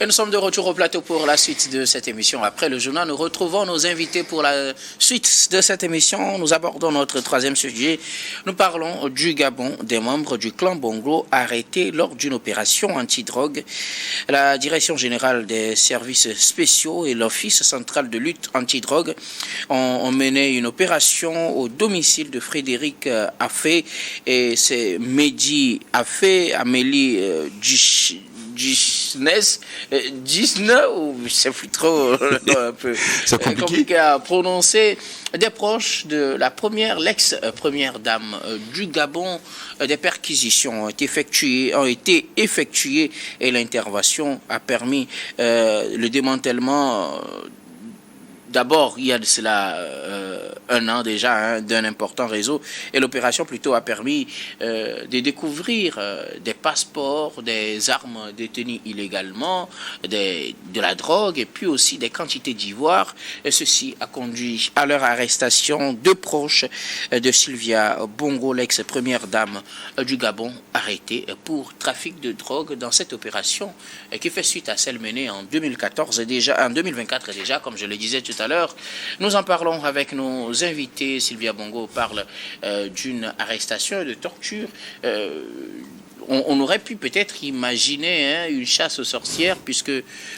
Et nous sommes de retour au plateau pour la suite de cette émission. Après le journal, nous retrouvons nos invités pour la suite de cette émission. Nous abordons notre troisième sujet. Nous parlons du Gabon, des membres du clan Bongo arrêtés lors d'une opération antidrogue. La Direction générale des services spéciaux et l'Office central de lutte antidrogue ont mené une opération au domicile de Frédéric Affé et c'est Mehdi Affé, Amélie Gisne, ou c'est plus trop un peu compliqué à prononcer, des proches de la l'ex-première dame du Gabon. Des perquisitions ont été effectuées et l'intervention a permis le démantèlement. D'abord, il y a de cela un an déjà d'un important réseau et l'opération plutôt a permis de découvrir des passeports, des armes détenues illégalement, de la drogue et puis aussi des quantités d'ivoire. Et ceci a conduit à leur arrestation. Deux proches de Sylvia Bongo, l'ex-première dame du Gabon, arrêtés pour trafic de drogue dans cette opération qui fait suite à celle menée en 2024 déjà, comme je le disais tout à l'heure. Nous en parlons avec nos invités. Sylvia Bongo parle d'une arrestation et de torture. On aurait pu peut-être imaginer une chasse aux sorcières, puisque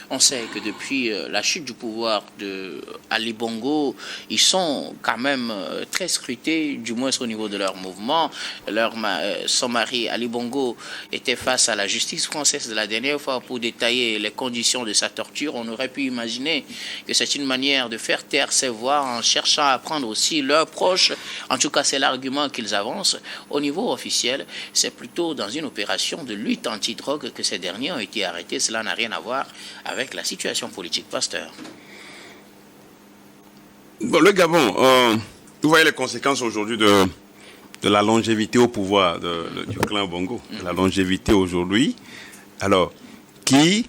on sait que depuis la chute du pouvoir de Ali Bongo, ils sont quand même très scrutés, du moins au niveau de leur mouvement. Son mari Ali Bongo était face à la justice française de la dernière fois pour détailler les conditions de sa torture. On aurait pu imaginer que c'est une manière de faire taire ses voix en cherchant à prendre aussi leurs proches. En tout cas, c'est l'argument qu'ils avancent. Au niveau officiel, c'est plutôt dans une opération de lutte antidrogue que ces derniers ont été arrêtés. Cela n'a rien à voir avec la situation politique. Pasteur. Bon, le Gabon, vous voyez les conséquences aujourd'hui de la longévité au pouvoir du clan Bongo. La longévité aujourd'hui, alors, qui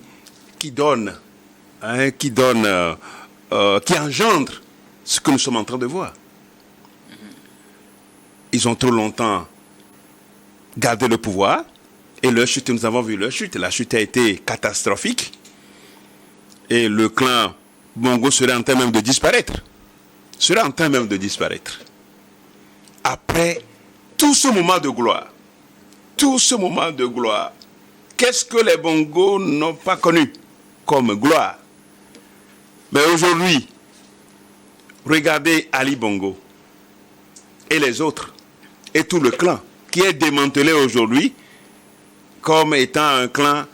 engendre ce que nous sommes en train de voir. Ils ont trop longtemps gardé le pouvoir. Et leur chute, nous avons vu leur chute. La chute a été catastrophique. Et le clan Bongo serait en train même de disparaître. Après tout ce moment de gloire, qu'est-ce que les Bongo n'ont pas connu comme gloire? Mais aujourd'hui, regardez Ali Bongo et les autres, et tout le clan qui est démantelé aujourd'hui comme étant un clan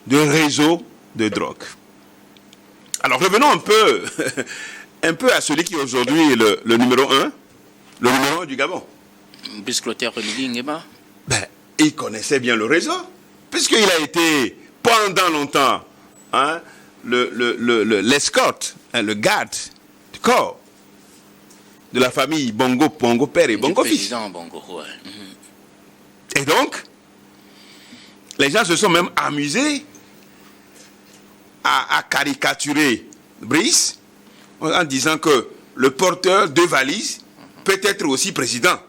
de réseau de drogue. Alors revenons un peu à celui qui est aujourd'hui le numéro 1 du Gabon. Il connaissait bien le réseau, puisqu'il a été pendant longtemps l'escorte, le garde du corps de la famille Bongo père et Bongo fils. Et donc, les gens se sont même amusés à caricaturer Brice en disant que le porteur de valises peut être aussi président.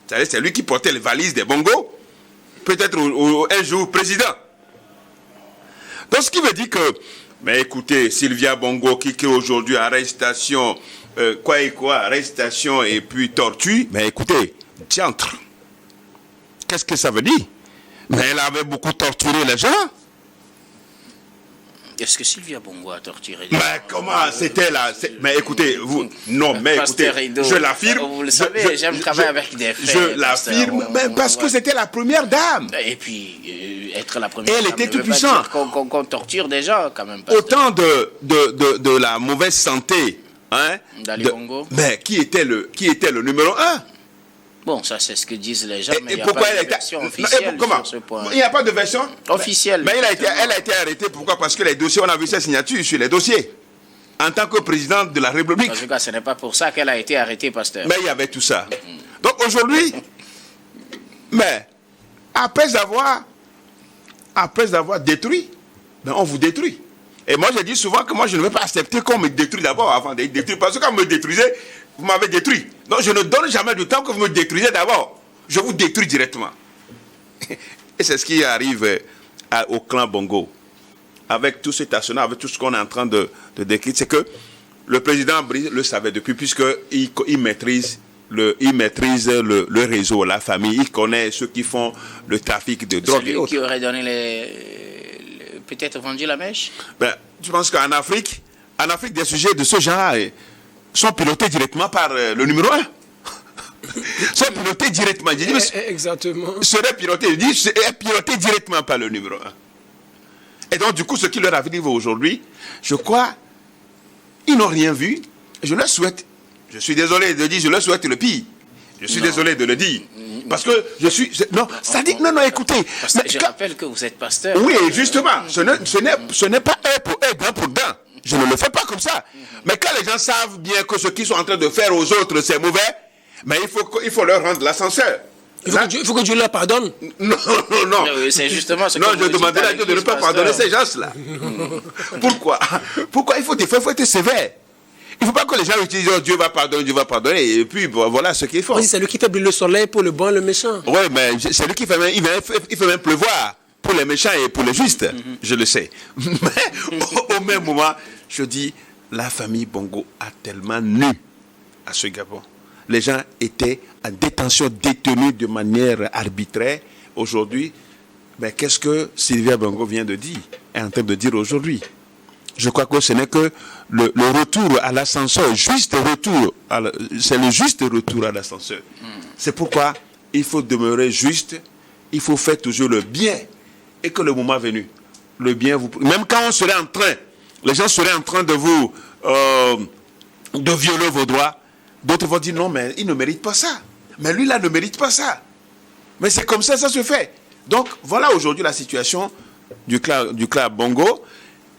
C'est lui qui portait les valises des Bongo, peut-être un jour président. Donc ce qui veut dire que, mais écoutez, Sylvia Bongo qui est aujourd'hui arrestation, arrestation et puis torture, mais écoutez, diantre, qu'est-ce que ça veut dire? Mais elle avait beaucoup torturé les gens. Est-ce que Sylvia Bongo a torturé les gens? Mais comment c'était là? Mais écoutez, je l'affirme. Vous le savez, j'aime travailler avec des faits. Je l'affirme, parce que c'était la première dame. Et puis, être la première dame. Elle était toute puissante. Qu'on torture des gens, quand même. Autant de la mauvaise santé. d'Ali Bongo. Mais qui était le numéro 1? Bon, ça c'est ce que disent les gens, mais il n'y a pas de version officielle sur ce point. Il n'y a pas de version officielle. Mais elle a été arrêtée, pourquoi? Parce que les dossiers, on a vu ses signatures sur les dossiers. En tant que présidente de la République. En tout cas, ce n'est pas pour ça qu'elle a été arrêtée, pasteur. Mais il y avait tout ça. Donc aujourd'hui, mais après avoir détruit, on vous détruit. Et moi, je dis souvent que moi, je ne vais pas accepter qu'on me détruise d'abord avant d'être détruit. Parce que quand vous me détruisez, vous m'avez détruit. Donc, je ne donne jamais du temps que vous me détruisez d'abord. Je vous détruis directement. Et c'est ce qui arrive au clan Bongo. avec tout cet arsenal, avec tout ce qu'on est en train de décrire, c'est que le président Brice le savait depuis, puisqu'il maîtrise le réseau, la famille, il connaît ceux qui font le trafic de drogue et autres. Qui aurait donné peut-être vendu la mèche? Je pense qu'en Afrique, des sujets de ce genre sont pilotés directement par le numéro 1. Sont pilotés directement. Exactement. Serait piloté directement par le numéro 1. Et donc, du coup, ce qui leur arrive aujourd'hui, je crois, ils n'ont rien vu. Je leur souhaite, je suis désolé de dire, je leur souhaite le pire. Je suis désolé de le dire. Parce que je suis... Non, ça dit... Non, écoutez. Je rappelle que vous êtes pasteur. Oui, justement. Ce n'est pas un pour un, dent pour dent. Je ne le fais pas comme ça. Mais quand les gens savent bien que ce qu'ils sont en train de faire aux autres, c'est mauvais, mais il faut leur rendre l'ascenseur. Il faut que Dieu leur pardonne. Non. C'est justement ce que je demanderai à Dieu de ne pas pardonner ces gens-là. Pourquoi il faut être sévère. Il ne faut pas que les gens utilisent Dieu va pardonner, et puis voilà ce qu'il faut. Oui, c'est lui qui fait briller le soleil pour le bon et le méchant. Oui, mais c'est lui qui fait même, il fait même pleuvoir pour les méchants et pour les justes, je le sais. Mais au même moment, je dis, la famille Bongo a tellement nu à ce Gabon. Les gens étaient en détention, détenus de manière arbitraire. Aujourd'hui, qu'est-ce que Sylvia Bongo vient de dire, est en train de dire aujourd'hui? Je crois que ce n'est que le retour à l'ascenseur, c'est le juste retour à l'ascenseur. C'est pourquoi il faut demeurer juste, il faut faire toujours le bien, et que le moment venu, le bien vous... Même quand on serait en train, les gens seraient en train de vous... de violer vos droits, d'autres vont dire non, mais il ne mérite pas ça. Mais lui là ne mérite pas ça. Mais c'est comme ça se fait. Donc voilà aujourd'hui la situation du clan Bongo.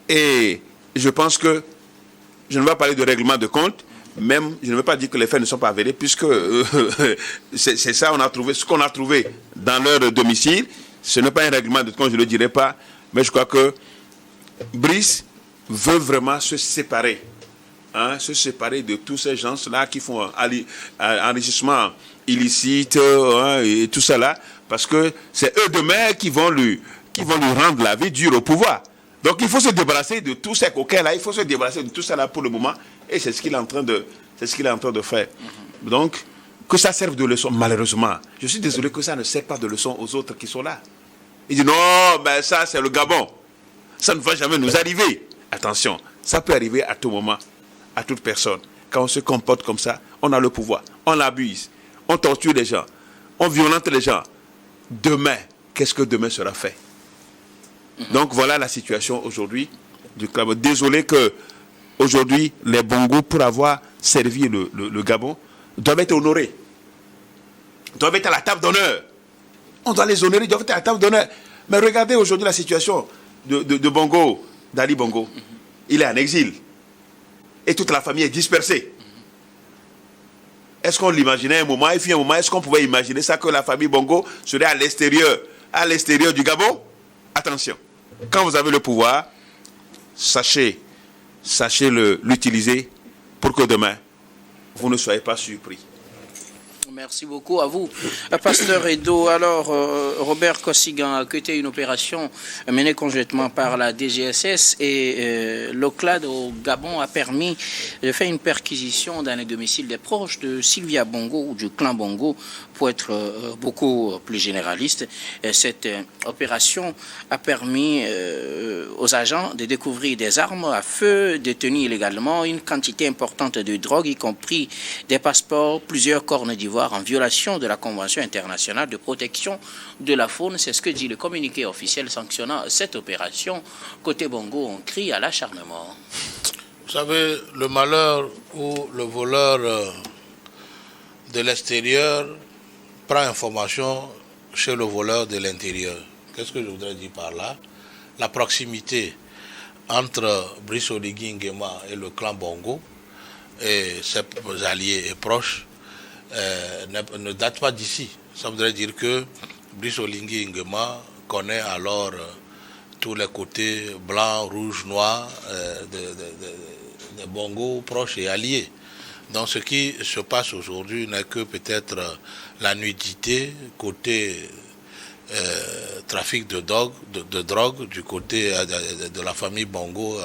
Et je pense que je ne vais pas parler de règlement de compte, même je ne veux pas dire que les faits ne sont pas avérés, puisque c'est ça, ce qu'on a trouvé dans leur domicile. Ce n'est pas un règlement de compte, je ne le dirai pas, mais je crois que Brice veut vraiment se séparer. Se séparer de tous ces gens-là qui font enrichissement illicite et tout ça là, parce que c'est eux demain qui vont lui rendre la vie dure au pouvoir. Donc il faut se débarrasser de tous ces coquins-là, il faut se débarrasser de tout ça là pour le moment, et c'est ce qu'il est en train de faire. Donc, que ça serve de leçon, malheureusement. Je suis désolé que ça ne sert pas de leçon aux autres qui sont là. Il dit non, ça c'est le Gabon. Ça ne va jamais nous arriver. Attention, ça peut arriver à tout moment, à toute personne. Quand on se comporte comme ça, on a le pouvoir, on l'abuse, on torture les gens, on violente les gens. Demain, qu'est-ce que demain sera fait? Donc voilà la situation aujourd'hui du club. Désolé que aujourd'hui les Bongo, pour avoir servi le Gabon, doivent être honorés. Doivent être à la table d'honneur. On doit les honorer, ils doivent être à la table d'honneur. Mais regardez aujourd'hui la situation de Bongo, d'Ali Bongo. Il est en exil. Et toute la famille est dispersée. Est-ce qu'on l'imaginait un moment, est-ce qu'on pouvait imaginer ça, que la famille Bongo serait à l'extérieur du Gabon? Attention, quand vous avez le pouvoir, sachez l'utiliser pour que demain, vous ne soyez pas surpris. Merci beaucoup à vous, Pasteur Edo. Alors, Robert Kossigan a quitté une opération menée conjointement par la DGSS et l'OCLAD au Gabon a permis de faire une perquisition dans les domiciles des proches de Sylvia Bongo ou du clan Bongo, pour être beaucoup plus généraliste. Cette opération a permis aux agents de découvrir des armes à feu détenues illégalement, une quantité importante de drogue, y compris des passeports, plusieurs cornes d'ivoire, en violation de la Convention internationale de protection de la faune. C'est ce que dit le communiqué officiel sanctionnant cette opération. Côté Bongo, on crie à l'acharnement. Vous savez, le malheur ou le voleur de l'extérieur prend information chez le voleur de l'intérieur. Qu'est-ce que je voudrais dire par là? La proximité entre Brice Oligui Nguema et le clan Bongo et ses alliés et proches ne date pas d'ici. Ça voudrait dire que Brice Oligui Nguema connaît alors tous les côtés blancs, rouges, noirs des Bongo proches et alliés. Donc ce qui se passe aujourd'hui n'est que peut-être la nudité côté trafic de drogue du côté de la famille Bongo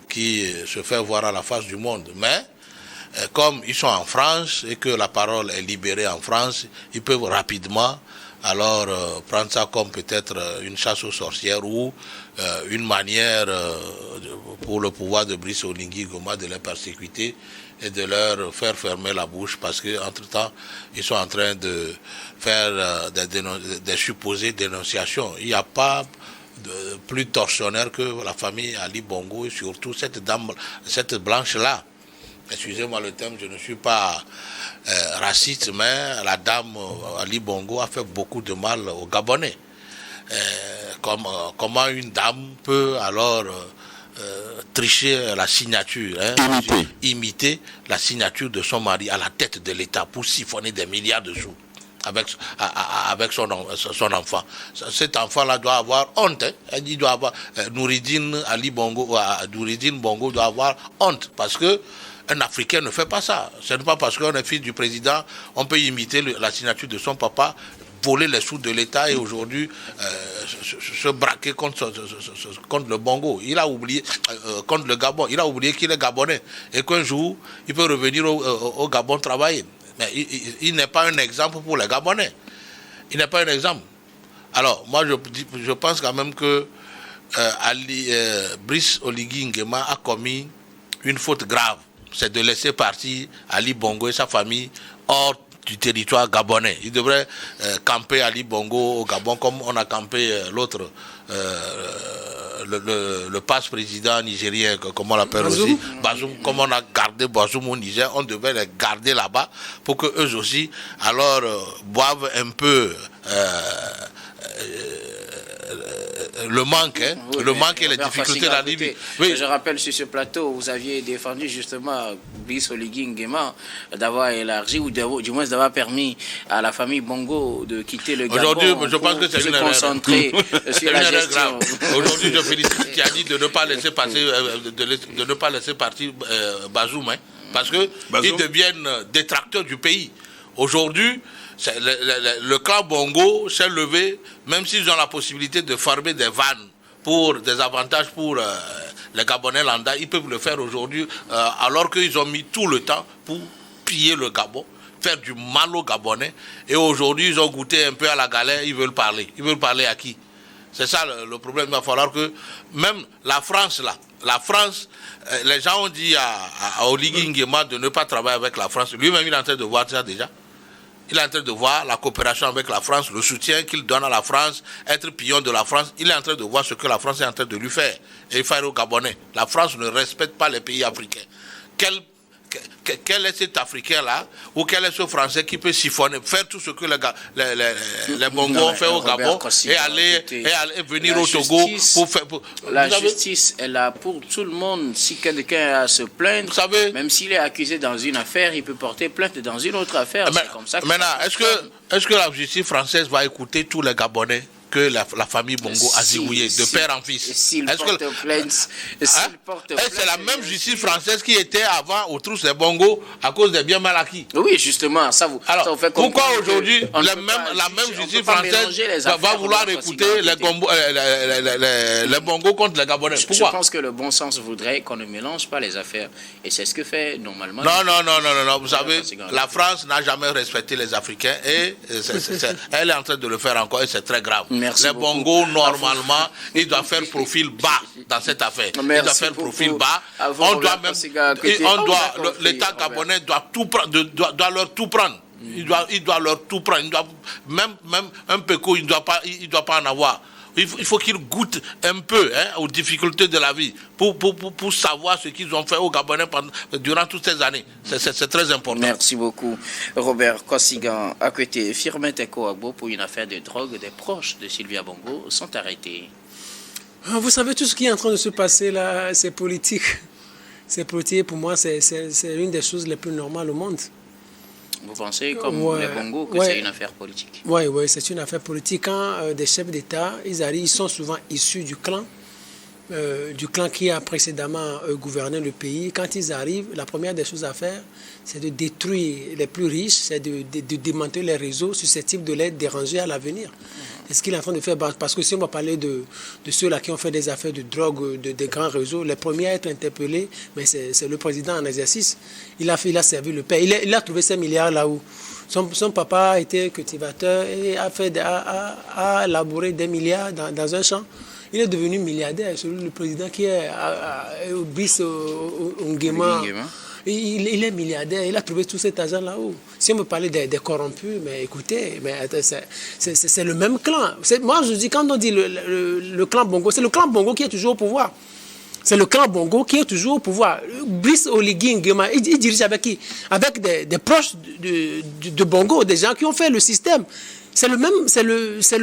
qui se fait voir à la face du monde. Mais comme ils sont en France et que la parole est libérée en France, ils peuvent rapidement alors prendre ça comme peut-être une chasse aux sorcières ou une manière pour le pouvoir de Brice Oligui Nguema de les persécuter et de leur faire fermer la bouche parce qu'entre-temps, ils sont en train de faire des supposées dénonciations. Il n'y a pas plus tortionnaire que la famille Ali Bongo et surtout cette dame, cette blanche-là. Excusez-moi le terme, je ne suis pas raciste, mais la dame Ali Bongo a fait beaucoup de mal aux Gabonais. Comment une dame peut alors tricher la signature, imiter la signature de son mari à la tête de l'État pour siphonner des milliards de sous avec son enfant. Cet enfant-là doit avoir honte. Il doit avoir Noureddine Ali Bongo, Noureddine Bongo doit avoir honte parce que un Africain ne fait pas ça. Ce n'est pas parce qu'on est fils du président, on peut imiter la signature de son papa, voler les sous de l'État et aujourd'hui se braquer contre le Bongo. Il a oublié, contre le Gabon, il a oublié qu'il est Gabonais et qu'un jour, il peut revenir au Gabon travailler. Mais il n'est pas un exemple pour les Gabonais. Il n'est pas un exemple. Alors, moi, je pense quand même que Brice Oligui Nguema a commis une faute grave. C'est de laisser partir Ali Bongo et sa famille hors du territoire gabonais. Il devrait camper Ali Bongo au Gabon comme on a campé l'autre, le passe-président nigérien, comme on l'appelle aussi, Bazoum, comme on a gardé Bazoum au Niger, on devait les garder là-bas pour que eux aussi, alors, boivent un peu le manque, oui, le manque et les difficultés de la Libye. Oui. Je rappelle sur ce plateau, vous aviez défendu justement Brice Oligui Nguema d'avoir élargi ou du moins d'avoir permis à la famille Bongo de quitter le Gabon. Aujourd'hui, je pense que c'est une erreur. Concentrer sur la gestion. Aujourd'hui, je félicite qui a dit de ne pas laisser passer, de ne pas laisser partir Bazoum, parce que ils deviennent détracteurs du pays. Aujourd'hui, le clan Bongo s'est levé, même s'ils ont la possibilité de former des vannes pour des avantages pour les Gabonais lambda, ils peuvent le faire aujourd'hui, alors qu'ils ont mis tout le temps pour piller le Gabon, faire du mal aux Gabonais, et aujourd'hui ils ont goûté un peu à la galère, ils veulent parler. Ils veulent parler à qui? C'est ça le problème. Il va falloir que même la France, les gens ont dit à Oligui Nguema de ne pas travailler avec la France. Lui-même, il est en train de voir ça déjà. Il est en train de voir la coopération avec la France, le soutien qu'il donne à la France, être pion de la France. Il est en train de voir ce que la France est en train de lui faire. Et il fait aux Gabonais. La France ne respecte pas les pays africains. Quel est cet Africain-là, ou quel est ce Français qui peut siphonner, faire tout ce que les Bongos ont fait au Gabon et aller venir au Togo pour faire... La justice est là pour tout le monde. Si quelqu'un a à se plaindre, vous savez, même s'il est accusé dans une affaire, il peut porter plainte dans une autre affaire. C'est comme ça que maintenant, est-ce que la justice française va écouter tous les Gabonais que la famille Bongo a zigouillé de père en fils? S'il porte plainte, c'est la même justice française qui était avant aux trousses des Bongo à cause des biens mal acquis. Oui, justement, ça vous fait pourquoi aujourd'hui la même justice française va vouloir écouter les Bongo contre les Gabonais? Pourquoi? Je pense que le bon sens voudrait qu'on ne mélange pas les affaires. Et c'est ce que fait normalement... Non. Vous savez, la France n'a jamais respecté les Africains et elle est en train de le faire encore et c'est très grave. Les Bongo, normalement, ils doivent faire profil bas dans cette affaire. Ils doivent faire profil bas. L'État gabonais doit leur tout prendre. Il doit leur tout prendre. Même un péco, il ne doit pas en avoir. Il faut qu'ils goûtent un peu aux difficultés de la vie pour savoir ce qu'ils ont fait aux Gabonais durant toutes ces années. C'est très important. Merci beaucoup. Robert Kosigan, à côté, Firmin Teko Agbo, pour une affaire de drogue, des proches de Sylvia Bongo sont arrêtés. Vous savez, tout ce qui est en train de se passer là, c'est politique. C'est politique, pour moi, c'est une des choses les plus normales au monde. Vous pensez, comme les Bongo, que c'est une affaire politique? Oui, c'est une affaire politique. Quand des chefs d'État, ils sont souvent issus du clan du clan qui a précédemment gouverné le pays, quand ils arrivent, la première des choses à faire, c'est de détruire les plus riches, c'est de démanteler les réseaux susceptibles de les déranger à l'avenir. C'est ce qu'il est en train de faire. Parce que si on va parler de ceux-là qui ont fait des affaires de drogue, des grands réseaux, les premiers à être interpellés, mais c'est le président en exercice. Il a servi le père. Il a trouvé ces milliards là-haut. Son papa était cultivateur et a labouré des milliards dans un champ. Il est devenu milliardaire. C'est le président qui est au Brice Nguema. Il est milliardaire, il a trouvé tout cet argent là-haut. Si on me parlait des corrompus, mais écoutez, c'est le même clan. Moi, je dis, quand on dit le clan Bongo, c'est le clan Bongo qui est toujours au pouvoir. C'est le clan Bongo qui est toujours au pouvoir. Brice Oligui Nguema, il dirige avec qui? Avec des proches de Bongo, des gens qui ont fait le système. C'est le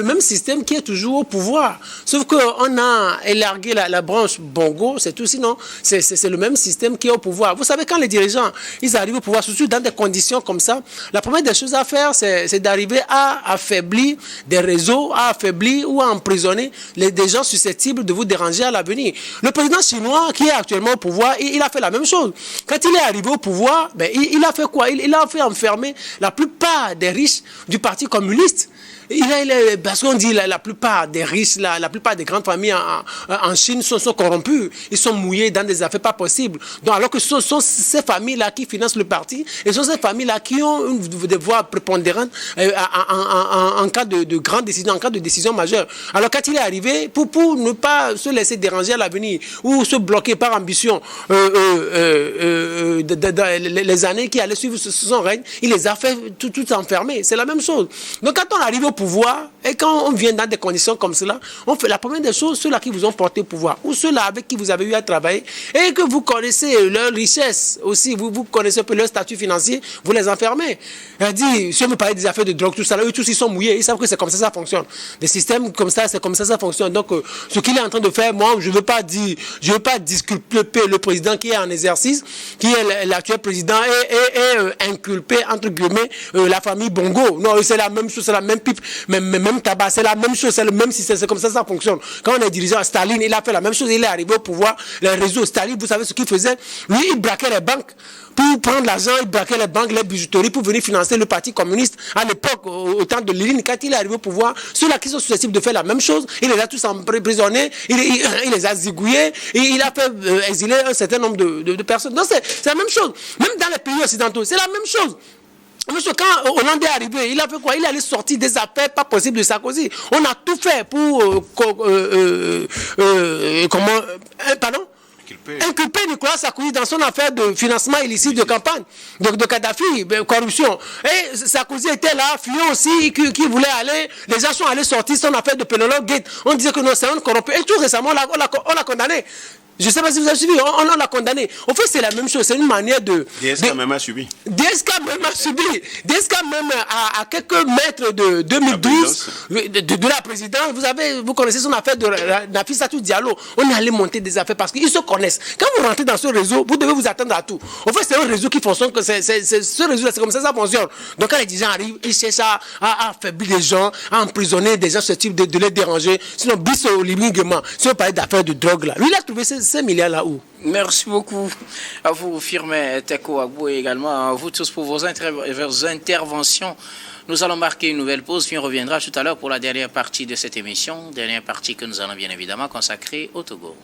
même système qui est toujours au pouvoir. Sauf qu'on a élargi la branche Bongo, c'est tout. Sinon, c'est le même système qui est au pouvoir. Vous savez, quand les dirigeants, ils arrivent au pouvoir, surtout dans des conditions comme ça, la première des choses à faire, c'est d'arriver à affaiblir des réseaux, à affaiblir ou à emprisonner des gens susceptibles de vous déranger à l'avenir. Le président chinois qui est actuellement au pouvoir, il a fait la même chose. Quand il est arrivé au pouvoir, il a fait quoi? Il a fait enfermer la plupart des riches du Parti communiste. Parce qu'on dit la plupart des riches, la plupart des grandes familles en Chine sont corrompues. Ils sont mouillés dans des affaires pas possibles. Donc, alors que ce sont ces familles-là qui financent le parti, et ce sont ces familles-là qui ont des voix prépondérantes en cas de grandes décisions, en cas de décision majeure. Alors quand il est arrivé, pour ne pas se laisser déranger à l'avenir ou se bloquer par ambition les années qui allaient suivre son règne, il les a fait tout enfermer. C'est la même chose. Donc quand on arrive au pouvoir et quand on vient dans des conditions comme cela, on fait la première des choses, ceux-là qui vous ont porté au pouvoir ou ceux-là avec qui vous avez eu à travailler et que vous connaissez leur richesse aussi, vous connaissez un peu leur statut financier, vous les enfermez. Elle dit, si on me parlait des affaires de drogue, tout ça, là, eux tous ils sont mouillés, ils savent que c'est comme ça fonctionne. Des systèmes comme ça, c'est comme ça fonctionne. Donc ce qu'il est en train de faire, moi, je ne veux pas disculper le président qui est en exercice, qui est l'actuel président et inculper, entre guillemets, la famille Bongo. Non, c'est la même chose, c'est la même pipe, même tabac, c'est la même chose, c'est le même système, c'est comme ça fonctionne. Quand on est dirigeant, Staline, il a fait la même chose, il est arrivé au pouvoir, les réseaux, Staline, vous savez ce qu'il faisait? Lui, il braquait les banques. Pour prendre l'argent, il braquait les banques, les bijouteries pour venir financer le parti communiste. À l'époque, au temps de Lénine, quand il est arrivé au pouvoir, ceux-là qui sont susceptibles de faire la même chose, il les a tous emprisonnés, il les a zigouillés, et il a fait exiler un certain nombre de personnes. Donc c'est la même chose. Même dans les pays occidentaux, c'est la même chose. Monsieur, quand Hollande est arrivé, il a fait quoi? Il allait sortir des affaires pas possibles de Sarkozy. On a tout fait pour... pardon? Inculper Nicolas Sarkozy dans son affaire de financement illicite de campagne, de Kadhafi, corruption. Et Sarkozy était là, Fillon aussi, qui voulait aller, les gens sont allés sortir son affaire de Penelope Gate. On disait que non, c'est un corrompu. Et tout récemment, on l'a condamné. Je ne sais pas si vous avez suivi, on l'a condamné. En fait, c'est la même chose, c'est une manière de... DSK même a subi. DSK même a subi. DSK même à quelques mètres de 2012, de la présidence, vous connaissez son affaire de Nafissatou Diallo. On est allé monter des affaires parce qu'ils se connaissent. Quand vous rentrez dans ce réseau, vous devez vous attendre à tout. En fait, c'est un réseau qui fonctionne, ce réseau-là, c'est comme ça fonctionne. Donc quand les gens arrivent, ils cherchent à affaiblir les gens, à emprisonner des gens susceptibles de les déranger. Sinon, Brice Oligui Nguema, si on parlait d'affaires de drogue là, lui, il a trouvé ces milliards là-haut. Merci beaucoup à vous, Firmin Teko Agbo, et également à vous tous pour vos interventions. Nous allons marquer une nouvelle pause, puis on reviendra tout à l'heure pour la dernière partie de cette émission, dernière partie que nous allons bien évidemment consacrer au Togo.